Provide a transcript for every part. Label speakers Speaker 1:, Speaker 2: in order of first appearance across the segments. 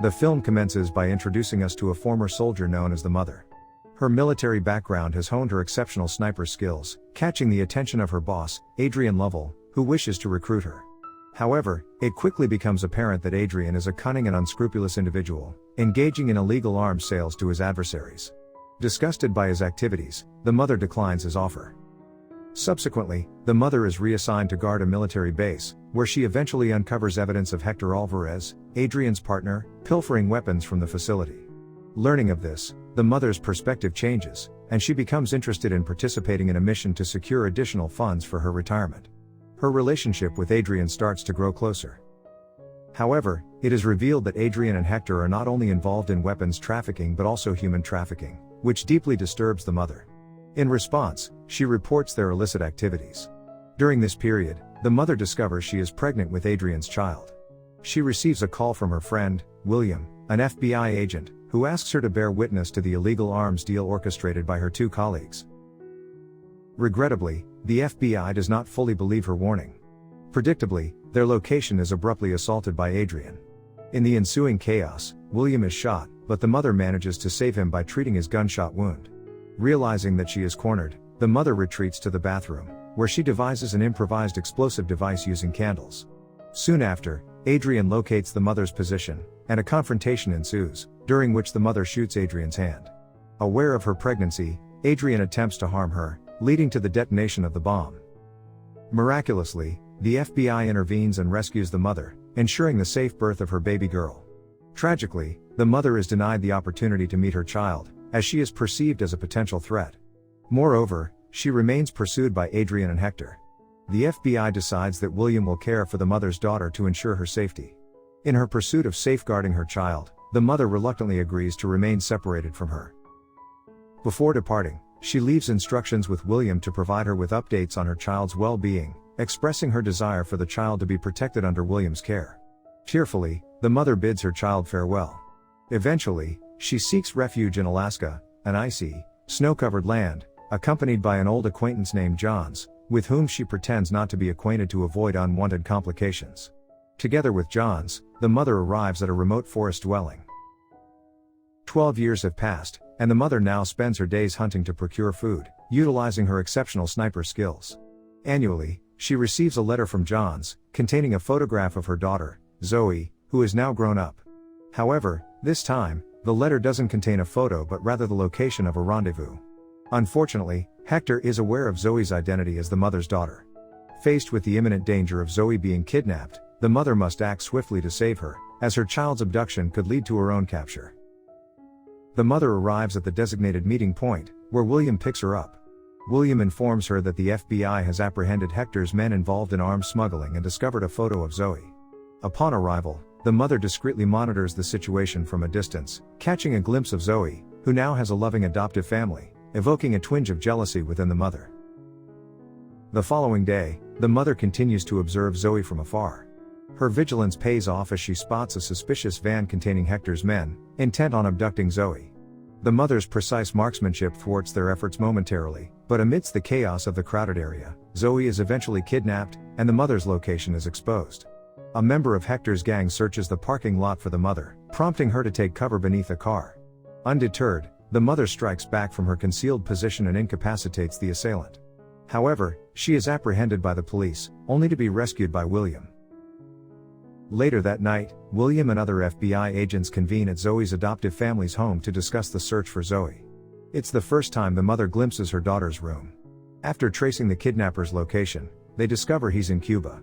Speaker 1: The film commences by introducing us to a former soldier known as the Mother. Her military background has honed her exceptional sniper skills, catching the attention of her boss, Adrian Lovell, who wishes to recruit her. However, it quickly becomes apparent that Adrian is a cunning and unscrupulous individual, engaging in illegal arms sales to his adversaries. Disgusted by his activities, the Mother declines his offer. Subsequently, the Mother is reassigned to guard a military base, where she eventually uncovers evidence of Hector Alvarez, Adrian's partner, pilfering weapons from the facility. Learning of this, the Mother's perspective changes, and she becomes interested in participating in a mission to secure additional funds for her retirement. Her relationship with Adrian starts to grow closer. However, it is revealed that Adrian and Hector are not only involved in weapons trafficking but also human trafficking, which deeply disturbs the Mother. In response, she reports their illicit activities. During this period, the Mother discovers she is pregnant with Adrian's child. She receives a call from her friend, William, an FBI agent, who asks her to bear witness to the illegal arms deal orchestrated by her two colleagues. Regrettably, the FBI does not fully believe her warning. Predictably, their location is abruptly assaulted by Adrian. In the ensuing chaos, William is shot, but the Mother manages to save him by treating his gunshot wound. Realizing that she is cornered, the Mother retreats to the bathroom, where she devises an improvised explosive device using candles. Soon after, Adrian locates the Mother's position, and a confrontation ensues, during which the Mother shoots Adrian's hand. Aware of her pregnancy, Adrian attempts to harm her, leading to the detonation of the bomb. Miraculously, the FBI intervenes and rescues the Mother, ensuring the safe birth of her baby girl. Tragically, the Mother is denied the opportunity to meet her child, as she is perceived as a potential threat. Moreover, she remains pursued by Adrian and Hector. The FBI decides that William will care for the Mother's daughter to ensure her safety. In her pursuit of safeguarding her child, the Mother reluctantly agrees to remain separated from her. Before departing, she leaves instructions with William to provide her with updates on her child's well-being, expressing her desire for the child to be protected under William's care. Tearfully, the Mother bids her child farewell. Eventually, she seeks refuge in Alaska, an icy, snow-covered land, accompanied by an old acquaintance named Johns, with whom she pretends not to be acquainted to avoid unwanted complications. Together with Johns, the Mother arrives at a remote forest dwelling. 12 years have passed, and the Mother now spends her days hunting to procure food, utilizing her exceptional sniper skills. Annually, she receives a letter from Johns, containing a photograph of her daughter, Zoe, who is now grown up. However, this time, the letter doesn't contain a photo but rather the location of a rendezvous. Unfortunately, Hector is aware of Zoe's identity as the Mother's daughter. Faced with the imminent danger of Zoe being kidnapped, the Mother must act swiftly to save her, as her child's abduction could lead to her own capture. The Mother arrives at the designated meeting point, where William picks her up. William informs her that the FBI has apprehended Hector's men involved in arms smuggling and discovered a photo of Zoe. Upon arrival, the Mother discreetly monitors the situation from a distance, catching a glimpse of Zoe, who now has a loving adoptive family, evoking a twinge of jealousy within the Mother. The following day, the Mother continues to observe Zoe from afar. Her vigilance pays off as she spots a suspicious van containing Hector's men, intent on abducting Zoe. The Mother's precise marksmanship thwarts their efforts momentarily, but amidst the chaos of the crowded area, Zoe is eventually kidnapped, and the Mother's location is exposed. A member of Hector's gang searches the parking lot for the Mother, prompting her to take cover beneath a car. Undeterred, the Mother strikes back from her concealed position and incapacitates the assailant. However, she is apprehended by the police, only to be rescued by William. Later that night, William and other FBI agents convene at Zoe's adoptive family's home to discuss the search for Zoe. It's the first time the Mother glimpses her daughter's room. After tracing the kidnapper's location, they discover he's in Cuba.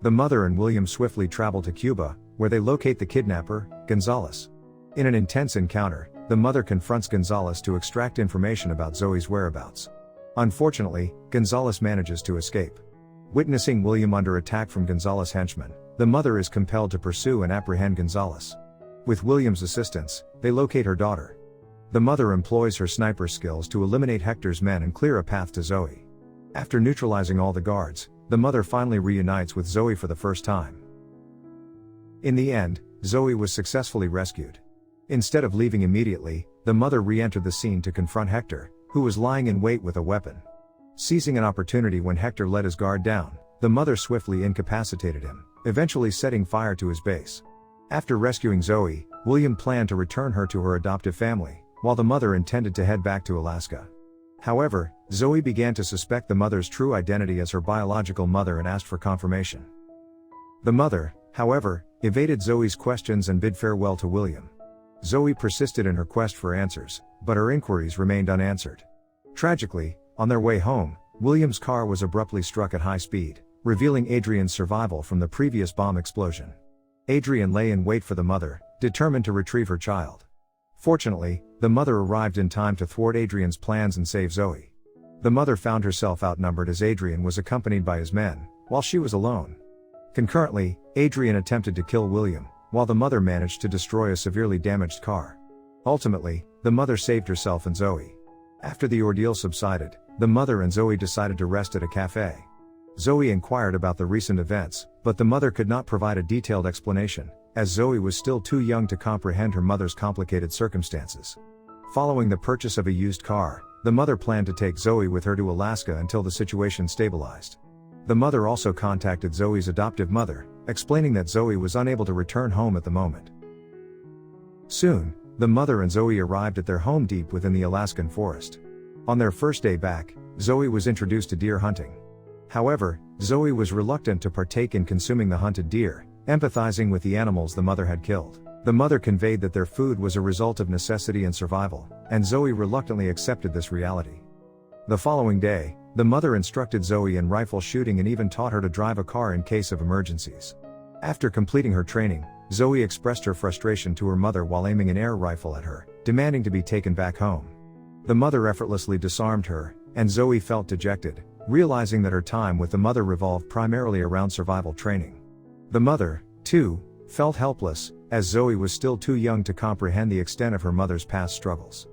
Speaker 1: The Mother and William swiftly travel to Cuba, where they locate the kidnapper, Gonzalez. In an intense encounter, the Mother confronts Gonzalez to extract information about Zoe's whereabouts. Unfortunately, Gonzalez manages to escape. Witnessing William under attack from Gonzalez's henchmen, the Mother is compelled to pursue and apprehend Gonzalez. With William's assistance, they locate her daughter. The Mother employs her sniper skills to eliminate Hector's men and clear a path to Zoe. After neutralizing all the guards, the Mother finally reunites with Zoe for the first time. In the end, Zoe was successfully rescued. Instead of leaving immediately, the Mother re-entered the scene to confront Hector, who was lying in wait with a weapon. Seizing an opportunity when Hector let his guard down, the Mother swiftly incapacitated him, eventually setting fire to his base. After rescuing Zoe, William planned to return her to her adoptive family, while the mother intended to head back to Alaska. However, Zoe began to suspect the mother's true identity as her biological mother and asked for confirmation. The mother, however, evaded Zoe's questions and bid farewell to William. Zoe persisted in her quest for answers, but her inquiries remained unanswered. Tragically, on their way home, William's car was abruptly struck at high speed, revealing Adrian's survival from the previous bomb explosion. Adrian lay in wait for the mother, determined to retrieve her child. Fortunately, the mother arrived in time to thwart Adrian's plans and save Zoe. The mother found herself outnumbered as Adrian was accompanied by his men, while she was alone. Concurrently, Adrian attempted to kill William, while the mother managed to destroy a severely damaged car. Ultimately, the mother saved herself and Zoe. After the ordeal subsided, the mother and Zoe decided to rest at a cafe. Zoe inquired about the recent events, but the mother could not provide a detailed explanation, as Zoe was still too young to comprehend her mother's complicated circumstances. Following the purchase of a used car, the mother planned to take Zoe with her to Alaska until the situation stabilized. The mother also contacted Zoe's adoptive mother, explaining that Zoe was unable to return home at the moment. Soon, the mother and Zoe arrived at their home deep within the Alaskan forest. On their first day back, Zoe was introduced to deer hunting. However, Zoe was reluctant to partake in consuming the hunted deer, empathizing with the animals the mother had killed. The mother conveyed that their food was a result of necessity and survival, and Zoe reluctantly accepted this reality. The following day, the mother instructed Zoe in rifle shooting and even taught her to drive a car in case of emergencies. After completing her training, Zoe expressed her frustration to her mother while aiming an air rifle at her, demanding to be taken back home. The mother effortlessly disarmed her, and Zoe felt dejected, realizing that her time with the mother revolved primarily around survival training. The mother, too, felt helpless, as Zoe was still too young to comprehend the extent of her mother's past struggles.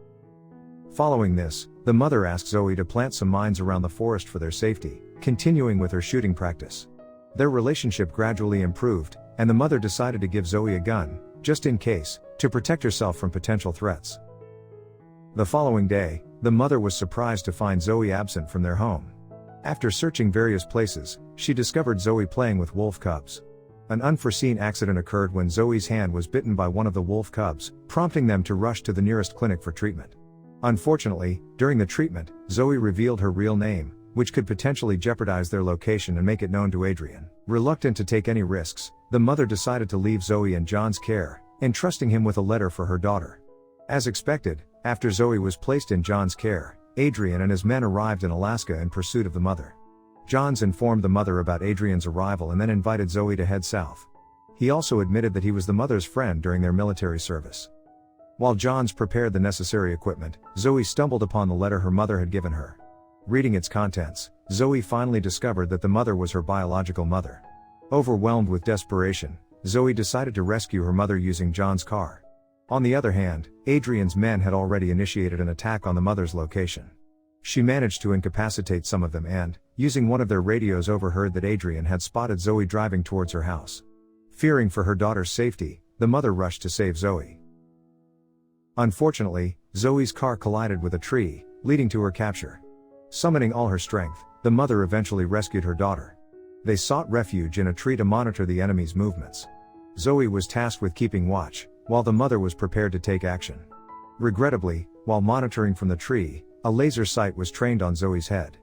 Speaker 1: Following this, the mother asked Zoe to plant some mines around the forest for their safety, continuing with her shooting practice. Their relationship gradually improved, and the mother decided to give Zoe a gun, just in case, to protect herself from potential threats. The following day, the mother was surprised to find Zoe absent from their home. After searching various places, she discovered Zoe playing with wolf cubs. An unforeseen accident occurred when Zoe's hand was bitten by one of the wolf cubs, prompting them to rush to the nearest clinic for treatment. Unfortunately, during the treatment, Zoe revealed her real name, which could potentially jeopardize their location and make it known to Adrian. Reluctant to take any risks, the mother decided to leave Zoe in John's care, entrusting him with a letter for her daughter. As expected, after Zoe was placed in John's care, Adrian and his men arrived in Alaska in pursuit of the mother. Johns informed the mother about Adrian's arrival and then invited Zoe to head south. He also admitted that he was the mother's friend during their military service. While Johns prepared the necessary equipment, Zoe stumbled upon the letter her mother had given her. Reading its contents, Zoe finally discovered that the mother was her biological mother. Overwhelmed with desperation, Zoe decided to rescue her mother using John's car. On the other hand, Adrian's men had already initiated an attack on the mother's location. She managed to incapacitate some of them and, using one of their radios, overheard that Adrian had spotted Zoe driving towards her house. Fearing for her daughter's safety, the mother rushed to save Zoe. Unfortunately, Zoe's car collided with a tree, leading to her capture. Summoning all her strength, the mother eventually rescued her daughter. They sought refuge in a tree to monitor the enemy's movements. Zoe was tasked with keeping watch, while the mother was prepared to take action. Regrettably, while monitoring from the tree, a laser sight was trained on Zoe's head.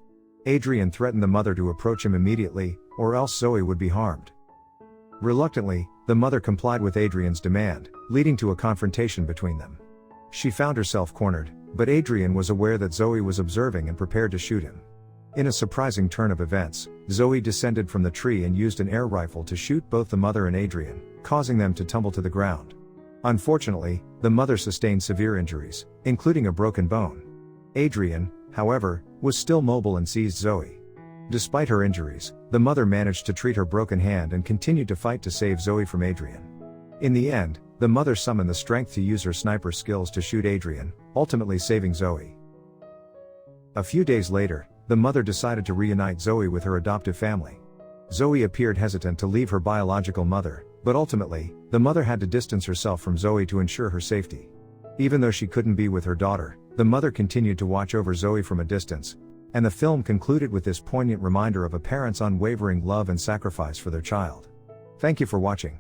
Speaker 1: Adrian threatened the mother to approach him immediately, or else Zoe would be harmed. Reluctantly, the mother complied with Adrian's demand, leading to a confrontation between them. She found herself cornered, but Adrian was aware that Zoe was observing and prepared to shoot him. In a surprising turn of events, Zoe descended from the tree and used an air rifle to shoot both the mother and Adrian, causing them to tumble to the ground. Unfortunately, the mother sustained severe injuries, including a broken bone. Adrian, however, was still mobile and seized Zoe. Despite her injuries, the mother managed to treat her broken hand and continued to fight to save Zoe from Adrian. In the end, the mother summoned the strength to use her sniper skills to shoot Adrian, ultimately saving Zoe. A few days later, the mother decided to reunite Zoe with her adoptive family. Zoe appeared hesitant to leave her biological mother, but ultimately, the mother had to distance herself from Zoe to ensure her safety. Even though she couldn't be with her daughter, the mother continued to watch over Zoe from a distance, and the film concluded with this poignant reminder of a parent's unwavering love and sacrifice for their child. Thank you for watching.